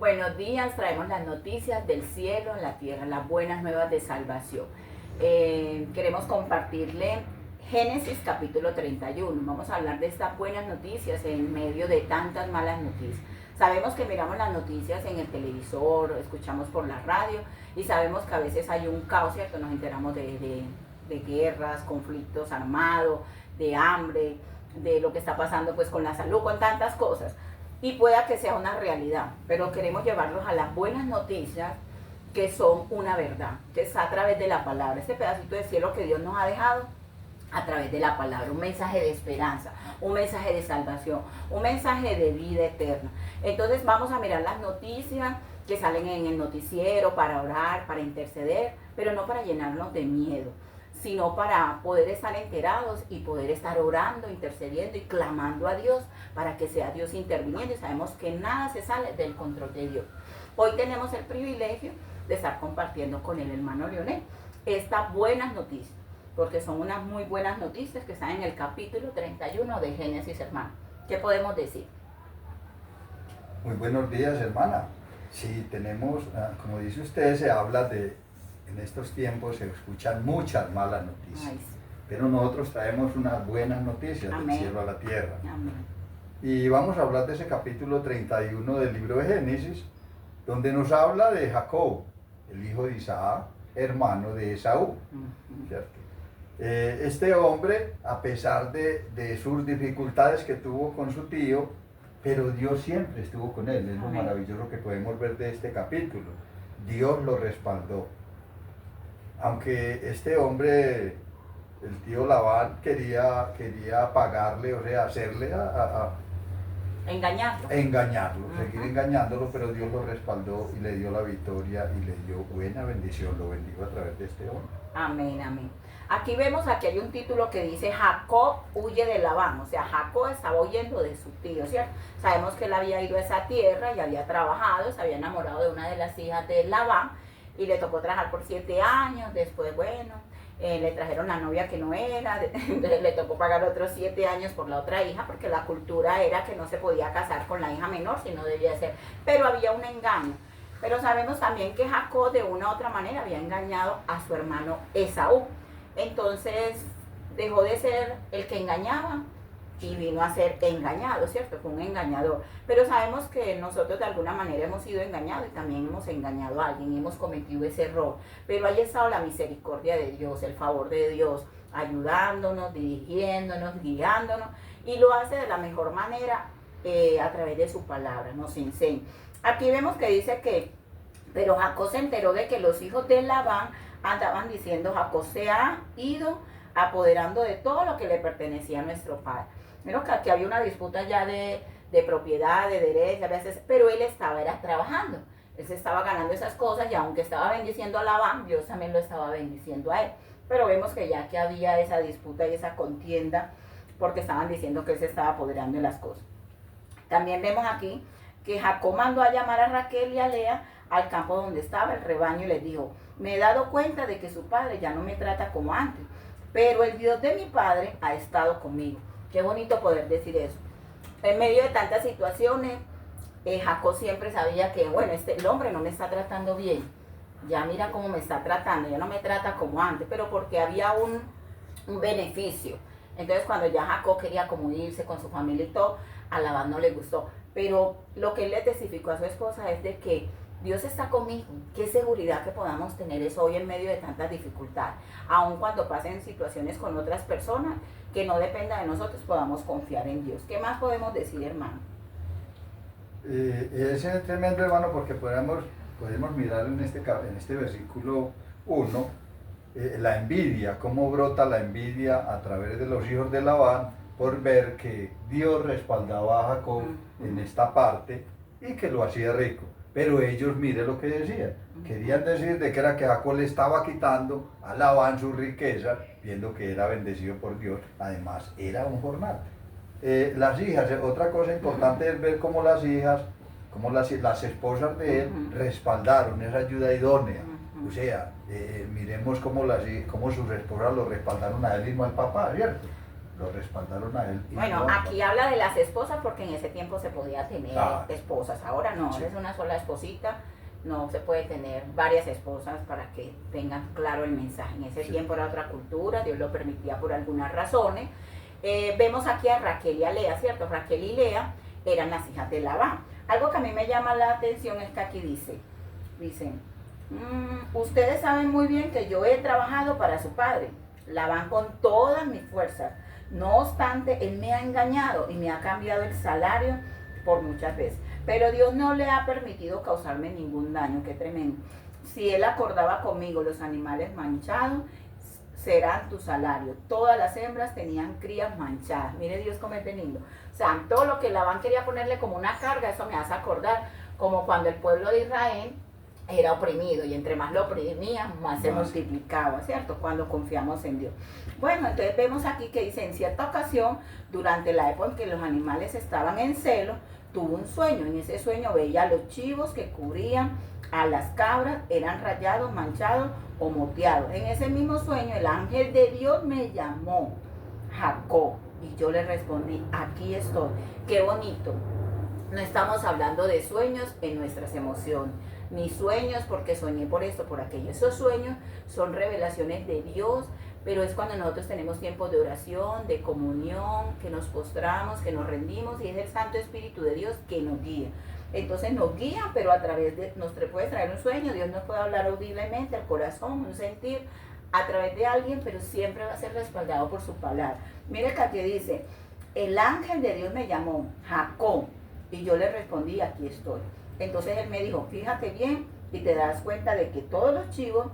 Buenos días, traemos las noticias del cielo en la tierra, las buenas nuevas de salvación. Queremos compartirle Génesis capítulo 31. Vamos a hablar de estas buenas noticias en medio de tantas malas noticias. Sabemos que miramos las noticias en el televisor, escuchamos por la radio y sabemos que a veces hay un caos, ¿cierto? Nos enteramos de guerras, conflictos armados, de hambre, de lo que está pasando pues con la salud, con tantas cosas. Y pueda que sea una realidad, pero queremos llevarlos a las buenas noticias que son una verdad, que es a través de la palabra, este pedacito de cielo que Dios nos ha dejado a través de la palabra, un mensaje de esperanza, un mensaje de salvación, un mensaje de vida eterna. Entonces vamos a mirar las noticias que salen en el noticiero para orar, para interceder, pero no para llenarnos de miedo, sino para poder estar enterados y poder estar orando, intercediendo y clamando a Dios para que sea Dios interviniendo. Y sabemos que nada se sale del control de Dios. Hoy tenemos el privilegio de estar compartiendo con el hermano Leonel estas buenas noticias, porque son unas muy buenas noticias que están en el capítulo 31 de Génesis, hermano. ¿Qué podemos decir? Muy buenos días, hermana. Sí, tenemos, como dice usted, se habla de, en estos tiempos se escuchan muchas malas noticias. Ay, sí. Pero nosotros traemos unas buenas noticias Amén. del cielo a la tierra. Amén. Y vamos a hablar de ese capítulo 31 del libro de Génesis, donde nos habla de Jacob, el hijo de Isaac, hermano de Esaú. ¿Cierto? Este hombre, a pesar de sus dificultades que tuvo con su tío, pero Dios siempre estuvo con él. Es lo Amén. maravilloso que podemos ver de este capítulo. Dios lo respaldó. Aunque este hombre, el tío Labán, quería pagarle, o sea, hacerle Engañarlo. engañarlo, Ajá. seguir engañándolo, pero Dios lo respaldó y le dio la victoria y le dio buena bendición, lo bendijo a través de este hombre. Amén, amén. Aquí vemos, aquí hay un título que dice Jacob huye de Labán, o sea, Jacob estaba huyendo de su tío, ¿cierto? Sabemos que él había ido a esa tierra y había trabajado, se había enamorado de una de las hijas de Labán y le tocó trabajar por 7 años, después, bueno, le trajeron la novia que no era, entonces le tocó pagar otros 7 años por la otra hija, porque la cultura era que no se podía casar con la hija menor, sino debía ser, pero había un engaño. Pero sabemos también que Jacob de una u otra manera había engañado a su hermano Esaú. Entonces dejó de ser el que engañaba y vino a ser engañado, ¿cierto? Fue un engañador. Pero sabemos que nosotros de alguna manera hemos sido engañados y también hemos engañado a alguien y hemos cometido ese error. Pero ahí ha estado la misericordia de Dios, el favor de Dios, ayudándonos, dirigiéndonos, guiándonos, y lo hace de la mejor manera a través de su palabra, nos enseña. Aquí vemos que dice que, pero Jacob se enteró de que los hijos de Labán andaban diciendo, Jacob se ha ido apoderando de todo lo que le pertenecía a nuestro padre. Menos que aquí había una disputa ya de propiedad, de derecho, a veces, pero él era trabajando. Él se estaba ganando esas cosas y aunque estaba bendiciendo a Labán, Dios también lo estaba bendiciendo a él. Pero vemos que ya que había esa disputa y esa contienda, porque estaban diciendo que él se estaba apoderando de las cosas. También vemos aquí que Jacob mandó a llamar a Raquel y a Lea al campo donde estaba el rebaño y les dijo, me he dado cuenta de que su padre ya no me trata como antes, pero el Dios de mi padre ha estado conmigo. Qué bonito poder decir eso. En medio de tantas situaciones, Jacob siempre sabía que, bueno, el hombre no me está tratando bien, ya mira cómo me está tratando, ya no me trata como antes, pero porque había un beneficio. Entonces cuando ya Jacob quería como irse con su familia y todo, a Labán no le gustó. Pero lo que él le testificó a su esposa es de que Dios está conmigo. Qué seguridad que podamos tener eso hoy en medio de tantas dificultades. Aun cuando pasen situaciones con otras personas, que no dependa de nosotros, podamos confiar en Dios. ¿Qué más podemos decir, hermano? Es tremendo, hermano, porque podemos mirar en este versículo 1, la envidia, cómo brota la envidia a través de los hijos de Labán, por ver que Dios respaldaba a Jacob en esta parte y que lo hacía rico. Pero ellos, mire lo que decían, querían decir de que era que Jacob le estaba quitando a Labán su riqueza, viendo que era bendecido por Dios, además era un jornal. Las hijas, otra cosa importante es ver cómo las hijas, cómo las esposas de él respaldaron esa ayuda idónea. O sea, miremos cómo sus esposas lo respaldaron a él y no al papá, ¿cierto? lo respaldaron a él. Bueno, aquí habla de las esposas porque en ese tiempo se podía tener esposas, ahora no, Sí. es una sola esposita, no se puede tener varias esposas para que tengan claro el mensaje. En ese tiempo era otra cultura, Dios lo permitía por algunas razones. Vemos aquí a Raquel y a Lea, ¿cierto? Raquel y Lea eran las hijas de Labán. Algo que a mí me llama la atención es que aquí dice, ustedes saben muy bien que yo he trabajado para su padre, Labán, con todas mis fuerzas. No obstante, él me ha engañado y me ha cambiado el salario por muchas veces. Pero Dios no le ha permitido causarme ningún daño, qué tremendo. Si él acordaba conmigo los animales manchados, serán tu salario. Todas las hembras tenían crías manchadas. Mire Dios cómo es de lindo. O sea, todo lo que Labán quería ponerle como una carga, eso me hace acordar como cuando el pueblo de Israel era oprimido y entre más lo oprimían, más se multiplicaba, ¿cierto? Cuando confiamos en Dios. Bueno, entonces vemos aquí que dice, en cierta ocasión, durante la época en que los animales estaban en celo, tuvo un sueño. En ese sueño veía a los chivos que cubrían a las cabras, eran rayados, manchados o moteados. En ese mismo sueño el ángel de Dios me llamó, Jacob, y yo le respondí, aquí estoy. Qué bonito. No estamos hablando de sueños en nuestras emociones, ni sueños porque soñé por esto, por aquello. Esos sueños son revelaciones de Dios, pero es cuando nosotros tenemos tiempos de oración, de comunión, que nos postramos, que nos rendimos, y es el Santo Espíritu de Dios que nos guía. Entonces nos guía, pero a través de, nos puede traer un sueño, Dios nos puede hablar audiblemente al corazón, un sentir, a través de alguien, pero siempre va a ser respaldado por su palabra. Mire que aquí dice, el ángel de Dios me llamó, Jacob, y yo le respondí, aquí estoy. Entonces él me dijo, fíjate bien y te das cuenta de que todos los chivos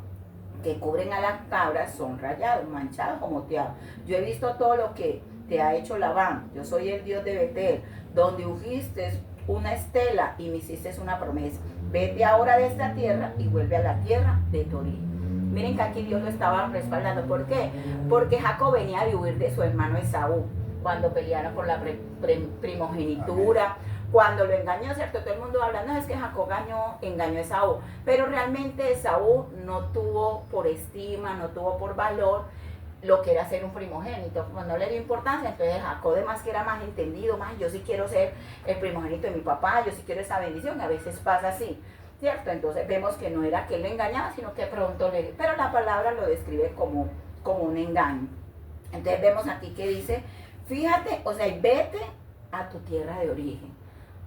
que cubren a las cabras son rayados, manchados o moteados. Yo he visto todo lo que te ha hecho Labán. Yo soy el Dios de Betel, donde ungiste una estela y me hiciste una promesa. Vete ahora de esta tierra y vuelve a la tierra de tu origen. Miren que aquí Dios lo estaba respaldando. ¿Por qué? Porque Jacob venía de huir de su hermano Esaú, cuando pelearon por la primogenitura. Amén. Cuando lo engañó, ¿cierto? Todo el mundo habla, no, es que Jacob engañó a Esaú, pero realmente Esaú no tuvo por estima, no tuvo por valor lo que era ser un primogénito, pues no le dio importancia. Entonces Jacob, además que era más entendido, más yo sí quiero ser el primogénito de mi papá, yo sí quiero esa bendición, a veces pasa así, ¿cierto? Entonces vemos que no era que él lo engañaba, sino que pronto pero la palabra lo describe como un engaño. Entonces vemos aquí que dice, fíjate, o sea, vete a tu tierra de origen.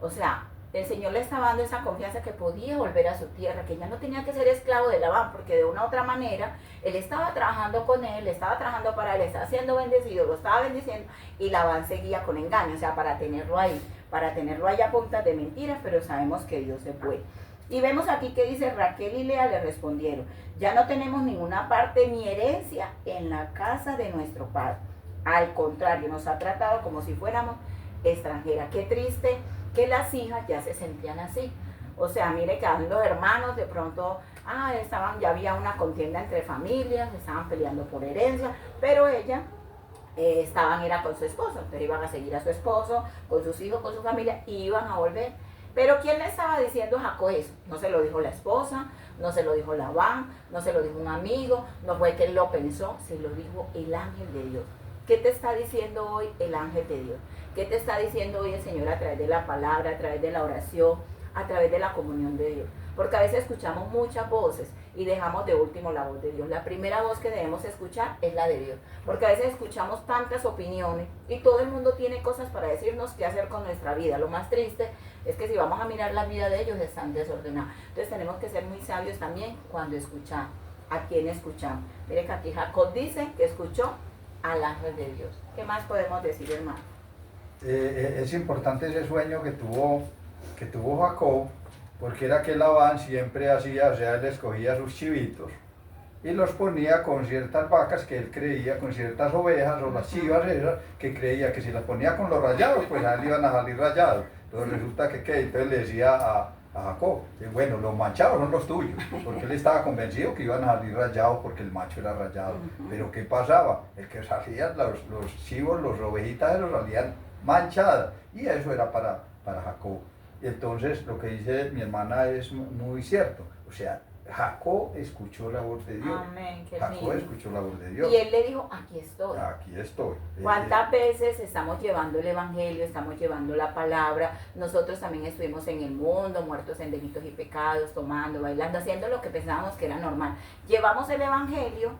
O sea, el Señor le estaba dando esa confianza que podía volver a su tierra, que ya no tenía que ser esclavo de Labán, porque de una u otra manera, él estaba trabajando con él, estaba trabajando para él, estaba siendo bendecido, lo estaba bendiciendo, y Labán seguía con engaño, o sea, para tenerlo ahí a punta de mentiras, pero sabemos que Dios se puede. Y vemos aquí que dice, Raquel y Lea le respondieron, ya no tenemos ninguna parte ni herencia en la casa de nuestro padre. Al contrario, nos ha tratado como si fuéramos extranjeras. Qué triste que las hijas ya se sentían así. O sea, mire que los hermanos de pronto, ya había una contienda entre familias, estaban peleando por herencia, pero ella era con su esposo, entonces iban a seguir a su esposo, con sus hijos, con su familia, y iban a volver. Pero ¿quién le estaba diciendo a Jacob eso? No se lo dijo la esposa, no se lo dijo Labán, no se lo dijo un amigo, no fue que él lo pensó, se lo dijo el ángel de Dios. ¿Qué te está diciendo hoy el ángel de Dios? ¿Qué te está diciendo hoy el Señor a través de la palabra, a través de la oración, a través de la comunión de Dios? Porque a veces escuchamos muchas voces y dejamos de último la voz de Dios. La primera voz que debemos escuchar es la de Dios. Porque a veces escuchamos tantas opiniones y todo el mundo tiene cosas para decirnos qué hacer con nuestra vida. Lo más triste es que si vamos a mirar la vida de ellos, están desordenados. Entonces tenemos que ser muy sabios también cuando escuchamos. ¿A quién escuchamos? Mire que aquí Jacob dice que escuchó al ángel de Dios. ¿Qué más podemos decir, hermano? Es importante ese sueño que tuvo Jacob, porque era que Labán siempre hacía, o sea, él escogía sus chivitos y los ponía con ciertas vacas que él creía, con ciertas ovejas o las chivas esas, que creía que si las ponía con los rayados, pues a él iban a salir rayados. Entonces resulta que entonces le decía a Jacob, bueno, los manchados son los tuyos, porque él estaba convencido que iban a salir rayados porque el macho era rayado. Pero ¿qué pasaba? El que salían, los chivos, los ovejitas, los salían manchadas, y eso era para Jacob. Y entonces lo que dice mi hermana es muy cierto, o sea, Jacob escuchó la voz de Dios. Amén, qué Jacob lindo. escuchó la voz de Dios. Y él le dijo, aquí estoy. Aquí estoy. ¿Cuántas veces estamos llevando el evangelio, estamos llevando la palabra? Nosotros también estuvimos en el mundo, muertos en delitos y pecados, tomando, bailando, haciendo lo que pensábamos que era normal. Llevamos el evangelio,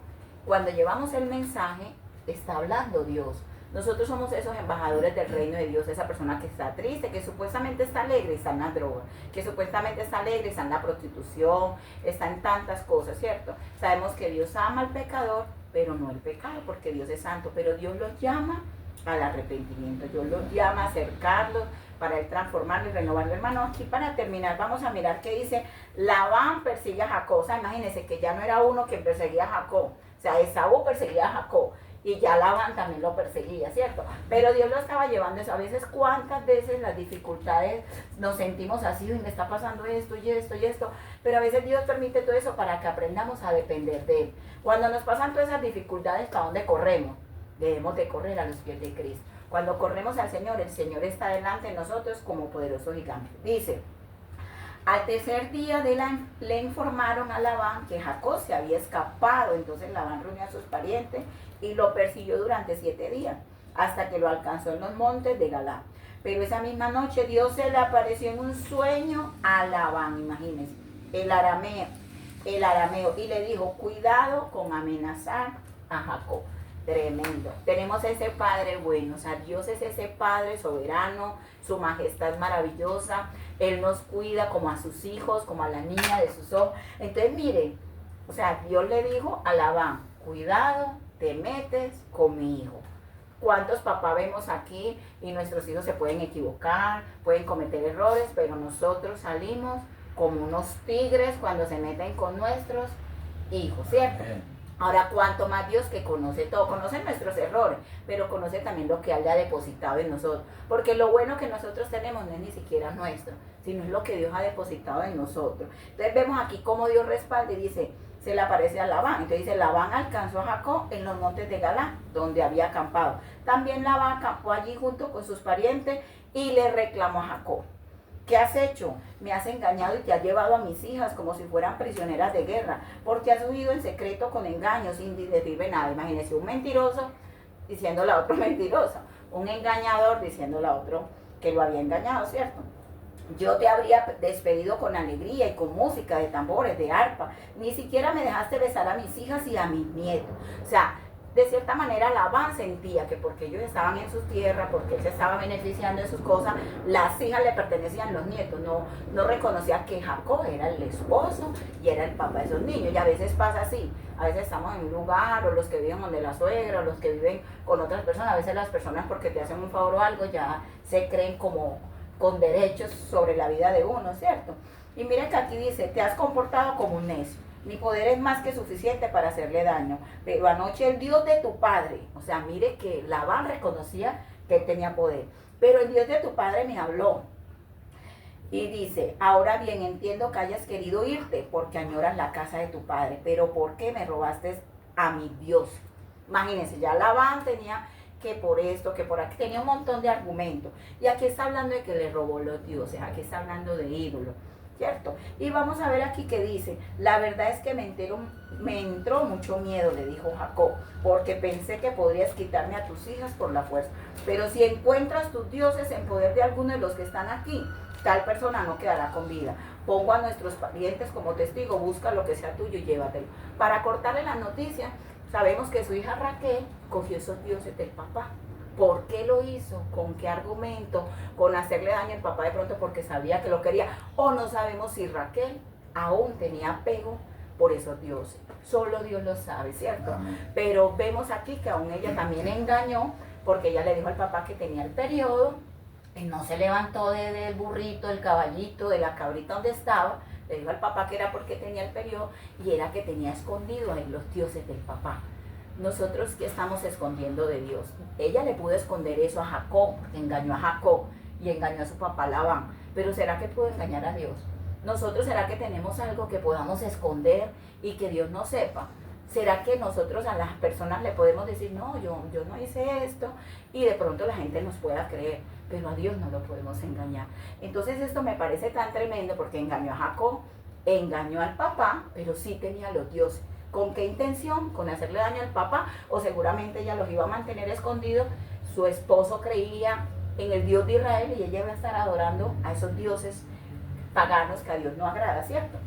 cuando llevamos el mensaje, está hablando Dios. Nosotros somos esos embajadores del reino de Dios, esa persona que está triste, que supuestamente está alegre, está en la droga, que supuestamente está alegre, está en la prostitución, está en tantas cosas, ¿cierto? Sabemos que Dios ama al pecador, pero no el pecado, porque Dios es santo, pero Dios los llama al arrepentimiento, Dios los llama a acercarlos para él transformarlo y renovarlo. Hermano, aquí para terminar vamos a mirar qué dice: Labán persigue a Jacob. O sea, imagínense que ya no era uno quien perseguía a Jacob, o sea, Esaú perseguía a Jacob y ya Labán también lo perseguía, ¿cierto? Pero Dios lo estaba llevando eso. A veces, cuántas veces las dificultades nos sentimos así, y me está pasando esto y esto y esto, pero a veces Dios permite todo eso para que aprendamos a depender de Él. Cuando nos pasan todas esas dificultades, ¿para dónde corremos? Debemos de correr a los pies de Cristo. Cuando corremos al Señor, el Señor está delante de nosotros como poderoso gigante. Dice: al tercer día le informaron a Labán que Jacob se había escapado. Entonces Labán reunió a sus parientes y lo persiguió durante 7 días, hasta que lo alcanzó en los montes de Galaad. Pero esa misma noche Dios se le apareció en un sueño a Labán, imagínense, el arameo, y le dijo: cuidado con amenazar a Jacob. Tremendo. Tenemos ese Padre bueno, o sea, Dios es ese Padre soberano, su majestad maravillosa. Él nos cuida como a sus hijos, como a la niña de sus ojos. Entonces, miren, o sea, Dios le dijo a Labán: cuidado, te metes con mi hijo. ¿Cuántos papás vemos aquí? Y nuestros hijos se pueden equivocar, pueden cometer errores, pero nosotros salimos como unos tigres cuando se meten con nuestros hijos, ¿cierto? Ahora, cuánto más Dios, que conoce todo, conoce nuestros errores, pero conoce también lo que Él ha depositado en nosotros. Porque lo bueno que nosotros tenemos no es ni siquiera nuestro, sino es lo que Dios ha depositado en nosotros. Entonces vemos aquí cómo Dios respalda y dice, se le aparece a Labán. Entonces dice: Labán alcanzó a Jacob en los montes de Galaad, donde había acampado. También Labán acampó allí junto con sus parientes y le reclamó a Jacob: ¿qué has hecho? Me has engañado y te has llevado a mis hijas como si fueran prisioneras de guerra, porque has huido en secreto con engaños sin decirme nada. Imagínense, un mentiroso diciéndole a otro mentiroso, un engañador diciéndole a otro que lo había engañado, ¿cierto? Yo te habría despedido con alegría y con música de tambores, de arpa. Ni siquiera me dejaste besar a mis hijas y a mis nietos. O sea, de cierta manera Labán sentía que porque ellos estaban en sus tierras, porque él se estaba beneficiando de sus cosas, las hijas le pertenecían a los nietos. No reconocía que Jacob era el esposo y era el papá de esos niños. Y a veces pasa así. A veces estamos en un lugar, o los que viven donde la suegra, o los que viven con otras personas. A veces las personas, porque te hacen un favor o algo, ya se creen como con derechos sobre la vida de uno, ¿cierto? Y miren que aquí dice: te has comportado como un necio. Mi poder es más que suficiente para hacerle daño. Pero anoche el Dios de tu padre, o sea, mire que Labán reconocía que él tenía poder. Pero el Dios de tu padre me habló. Y dice: ahora bien, entiendo que hayas querido irte porque añoras la casa de tu padre. Pero ¿por qué me robaste a mi Dios? Imagínense, ya Labán tenía que por esto, que por aquí, tenía un montón de argumentos. Y aquí está hablando de que le robó los dioses, aquí está hablando de ídolos, ¿cierto? Y vamos a ver aquí que dice: la verdad es que me entró mucho miedo, le dijo Jacob, porque pensé que podrías quitarme a tus hijas por la fuerza. Pero si encuentras tus dioses en poder de alguno de los que están aquí, tal persona no quedará con vida. Pongo a nuestros parientes como testigo, busca lo que sea tuyo y llévatelo. Para cortarle la noticia, sabemos que su hija Raquel cogió esos dioses del papá. ¿Por qué lo hizo? ¿Con qué argumento? ¿Con hacerle daño al papá de pronto porque sabía que lo quería? O no sabemos si Raquel aún tenía apego por esos dioses. Solo Dios lo sabe, ¿cierto? Amén. Pero vemos aquí que aún ella también engañó, porque ella le dijo al papá que tenía el periodo, y no se levantó del burrito, del caballito, de la cabrita donde estaba. Le dijo al papá que era porque tenía el periodo, y era que tenía escondido ahí los dioses del papá. Nosotros, ¿qué estamos escondiendo de Dios? Ella le pudo esconder eso a Jacob, engañó a Jacob y engañó a su papá Labán. Pero ¿será que pudo engañar a Dios? Nosotros, ¿será que tenemos algo que podamos esconder y que Dios no sepa? ¿Será que nosotros a las personas le podemos decir: no, yo no hice esto, y de pronto la gente nos pueda creer, pero a Dios no lo podemos engañar? Entonces esto me parece tan tremendo, porque engañó a Jacob, engañó al papá, pero sí tenía los dioses. ¿Con qué intención? Con hacerle daño al papá, o seguramente ella los iba a mantener escondidos. Su esposo creía en el Dios de Israel y ella iba a estar adorando a esos dioses paganos que a Dios no agrada, ¿cierto?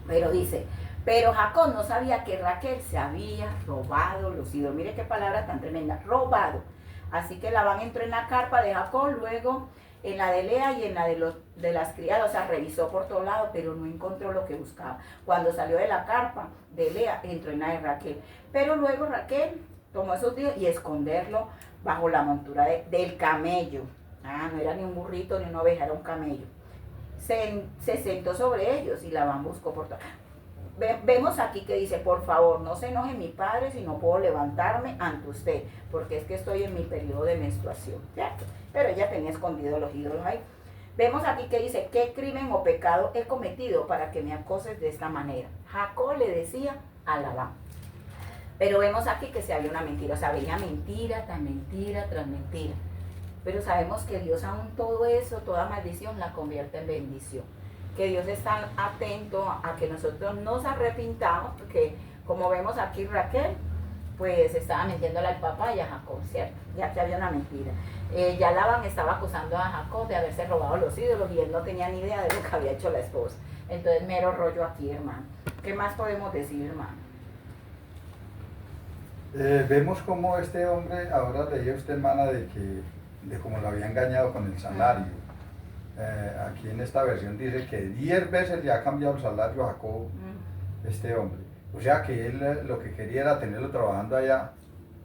Pero dice, pero Jacob no sabía que Raquel se había robado los ídolos. Mire qué palabra tan tremenda, robado. Así que Labán entró en la carpa de Jacob, luego en la de Lea y en la de las criadas, o sea, revisó por todos lados, pero no encontró lo que buscaba. Cuando salió de la carpa de Lea, entró en la de Raquel. Pero luego Raquel tomó esos días y esconderlo bajo la montura del camello. Ah, no era ni un burrito ni una oveja, era un camello. Se sentó sobre ellos y Labán buscó por todo. Vemos aquí que dice, por favor, no se enoje mi padre si no puedo levantarme ante usted, porque es que estoy en mi periodo de menstruación, ¿cierto? Pero ella tenía escondidos los ídolos ahí. Vemos aquí que dice, ¿qué crimen o pecado he cometido para que me acoses de esta manera? Jacob le decía a Labán. Pero vemos aquí que se había una mentira, o sea, venía mentira tras mentira tras mentira. Pero sabemos que Dios aún todo eso, toda maldición la convierte en bendición. Que Dios está atento a que nosotros nos arrepintamos, porque como vemos aquí Raquel, pues estaba mintiéndole al papá y a Jacob, ¿cierto? Ya que había una mentira. Ya Labán estaba acusando a Jacob de haberse robado los ídolos y él no tenía ni idea de lo que había hecho la esposa. Entonces, mero rollo aquí, hermano. ¿Qué más podemos decir, hermano? Vemos cómo este hombre, ahora leía usted, hermana, de cómo lo había engañado con el salario. Aquí en esta versión dice que 10 veces le ha cambiado el salario a Jacob, este hombre. O sea que él lo que quería era tenerlo trabajando allá,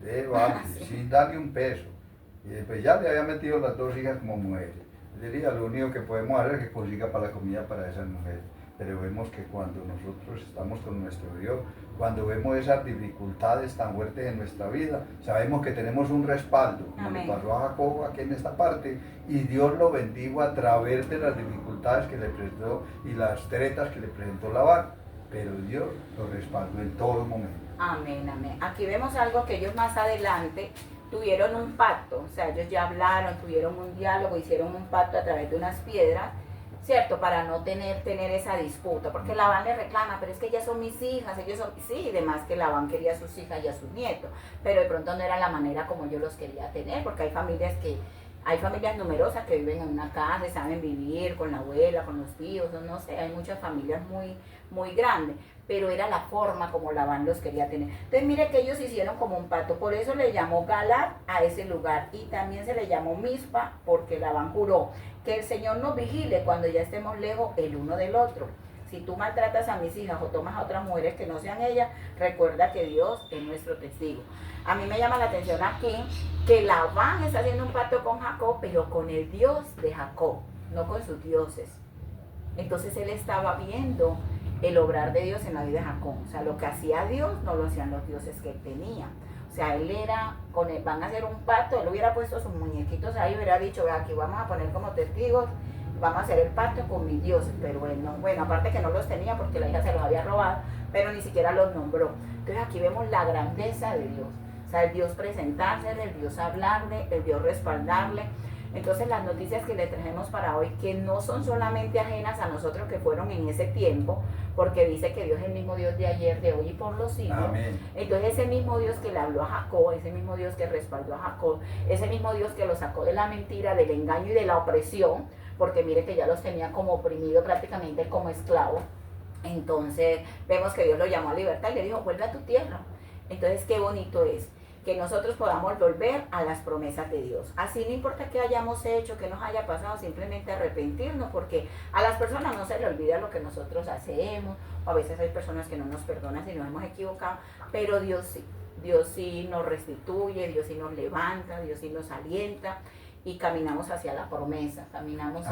sí, sin darle un peso. Y pues ya le había metido las 2 hijas como mujeres. Él diría, lo único que podemos hacer es que consiga para la comida para esas mujeres. Pero vemos que cuando nosotros estamos con nuestro Dios, cuando vemos esas dificultades tan fuertes en nuestra vida, sabemos que tenemos un respaldo, como le pasó a Jacob aquí en esta parte, y Dios lo bendijo a través de las dificultades que le presentó y las tretas que le presentó Labán, pero Dios lo respaldó en todo momento. Amén, amén. Aquí vemos algo que ellos más adelante tuvieron un pacto, o sea, ellos ya hablaron, tuvieron un diálogo, hicieron un pacto a través de unas piedras, ¿cierto? Para no tener esa disputa, porque Labán le reclama, pero es que ellas son mis hijas, ellos son, sí, y demás que Labán quería a sus hijas y a sus nietos, pero de pronto no era la manera como yo los quería tener, porque hay familias numerosas que viven en una casa y saben vivir con la abuela, con los tíos, no sé, hay muchas familias muy, muy grandes, pero era la forma como Labán los quería tener. Entonces mire que ellos hicieron como un pacto, por eso le llamó Galaad a ese lugar, y también se le llamó Mizpa, porque Labán juró que el Señor nos vigile cuando ya estemos lejos el uno del otro. Si tú maltratas a mis hijas o tomas a otras mujeres que no sean ellas, recuerda que Dios es nuestro testigo. A mí me llama la atención aquí que Labán está haciendo un pacto con Jacob, pero con el Dios de Jacob, no con sus dioses. Entonces él estaba viendo el obrar de Dios en la vida de Jacob. O sea, lo que hacía Dios no lo hacían los dioses que él tenía. O sea, él era, van a hacer un pacto, él hubiera puesto sus muñequitos ahí, hubiera dicho, ve, aquí vamos a poner como testigos, vamos a hacer el pacto con mis dioses, pero él no, bueno, aparte que no los tenía porque la hija se los había robado, pero ni siquiera los nombró. Entonces aquí vemos la grandeza de Dios, o sea, el Dios presentársele, el Dios hablarle, el Dios respaldarle. Entonces las noticias que le trajimos para hoy, que no son solamente ajenas a nosotros que fueron en ese tiempo, porque dice que Dios es el mismo Dios de ayer, de hoy y por los siglos. Amén. Entonces ese mismo Dios que le habló a Jacob, ese mismo Dios que respaldó a Jacob, ese mismo Dios que lo sacó de la mentira, del engaño y de la opresión, porque mire que ya los tenía como oprimido prácticamente como esclavo. Entonces vemos que Dios lo llamó a libertad y le dijo, vuelve a tu tierra. Entonces qué bonito es que nosotros podamos volver a las promesas de Dios. Así no importa qué hayamos hecho, qué nos haya pasado, simplemente arrepentirnos, porque a las personas no se les olvida lo que nosotros hacemos, o a veces hay personas que no nos perdonan si nos hemos equivocado, pero Dios sí nos restituye, Dios sí nos levanta, Dios sí nos alienta, y caminamos hacia la promesa, caminamos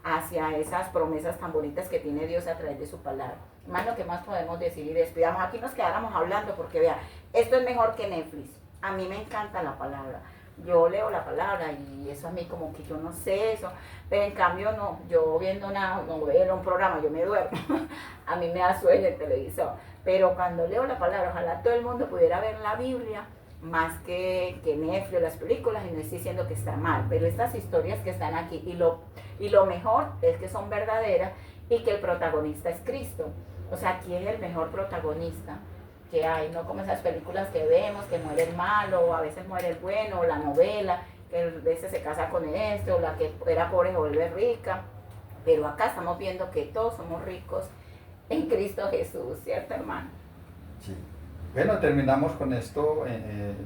hacia esas promesas tan bonitas que tiene Dios a través de su palabra. Más lo que más podemos decir y despidamos. Aquí nos quedáramos hablando porque vea, esto es mejor que Netflix. A mí me encanta la palabra. Yo leo la palabra y eso a mí como que yo no sé eso, pero en cambio no, yo viendo una novela, un programa, yo me duermo. A mí me da sueño el televisor. Pero cuando leo la palabra, ojalá todo el mundo pudiera ver la Biblia más que Netflix o las películas, y no estoy diciendo que está mal, pero estas historias que están aquí y lo mejor es que son verdaderas y que el protagonista es Cristo. O sea, ¿quién es el mejor protagonista que hay? No como esas películas que vemos, que muere el malo, o a veces muere el bueno, o la novela, que a veces se casa con este, o la que era pobre se vuelve rica. Pero acá estamos viendo que todos somos ricos en Cristo Jesús, ¿cierto, hermano? Sí. Bueno, terminamos con esto.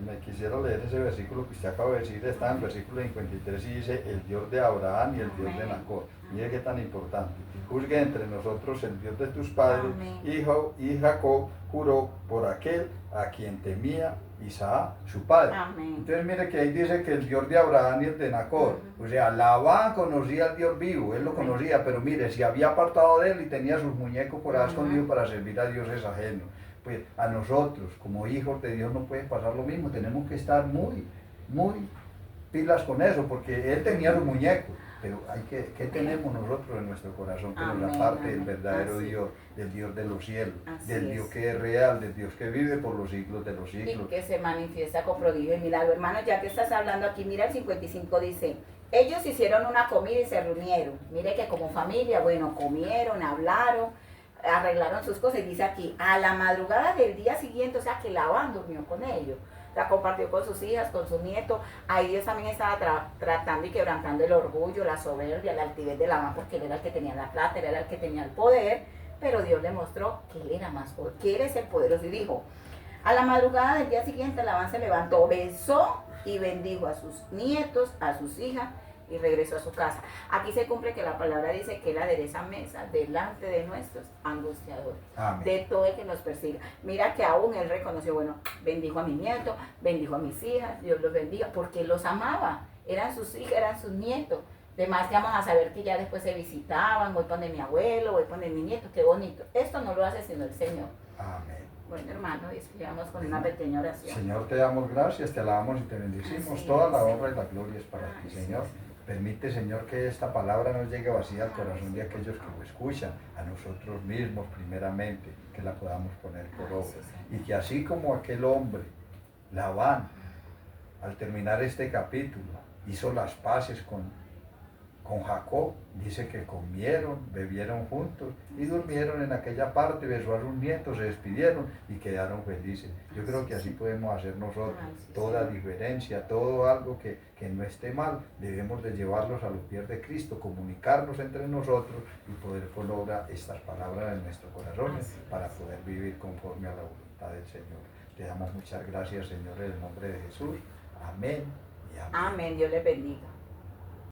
Me quisiera leer ese versículo que usted acaba de decir. Está en el versículo 53 y dice: el Dios de Abraham y el Dios de Nacor. Mire qué tan importante. Juzgue entre nosotros el Dios de tus padres. Y Jacob juró por aquel a quien temía Isaac, su padre. Amén. Entonces mire que ahí dice que el Dios de Abraham y el de Nacor. O sea, Labán conocía al Dios vivo, él lo conocía, pero mire, si había apartado de él y tenía sus muñecos por ahí escondidos para servir a dioses ajenos. Pues a nosotros, como hijos de Dios, no puede pasar lo mismo. Tenemos que estar muy pilas con eso, porque él tenía los muñecos. Pero ¿qué tenemos nosotros en nuestro corazón? Que nos aparte del verdadero Dios, del Dios de los cielos, del Dios que es real, del Dios que vive por los siglos de los siglos. Y que se manifiesta con prodigio y milagro. Hermano, ya que estás hablando aquí, mira el 55 dice: ellos hicieron una comida y se reunieron. Mire que como familia, bueno, comieron, hablaron, arreglaron sus cosas. Y dice aquí, a la madrugada del día siguiente, o sea que Labán durmió con ellos. La compartió con sus hijas, con su nieto. Ahí Dios también estaba tratando y quebrantando el orgullo, la soberbia, la altivez de Labán, porque él era el que tenía la plata, él era el que tenía el poder, pero Dios le mostró que él era más poderoso, que él es el poderoso, y dijo: a la madrugada del día siguiente Labán se levantó, besó y bendijo a sus nietos, a sus hijas, y regresó a su casa. Aquí se cumple que la palabra dice que él adereza mesa delante de nuestros angustiadores. Amén. De todo el que nos persiga. Mira que aún él reconoció, bueno, bendijo a mi nieto, bendijo a mis hijas, Dios los bendiga, porque los amaba. Eran sus hijas, eran sus nietos. Además que vamos a saber que ya después se visitaban, voy con mi abuelo, voy con mi nieto, qué bonito. Esto no lo hace sino el Señor. Amén. Bueno, hermano, despidamos con una pequeña oración. Señor, te damos gracias, te alabamos y te bendecimos. Toda la honra y la gloria es para ti, Señor. Permite, Señor, que esta palabra no llegue vacía al corazón de aquellos que lo escuchan, a nosotros mismos primeramente, que la podamos poner por obra. Y que así como aquel hombre, Labán, al terminar este capítulo, hizo las paces con Jacob, dice que comieron, bebieron juntos y durmieron en aquella parte, besó a sus nietos, se despidieron y quedaron felices. Yo creo que así podemos hacer nosotros. Toda diferencia, todo algo que no esté mal, debemos de llevarlos a los pies de Cristo, comunicarnos entre nosotros y poder por obra estas palabras en nuestros corazones para poder vivir conforme a la voluntad del Señor. Te damos muchas gracias, Señor, en el nombre de Jesús. Amén y amén. Amén, Dios les bendiga.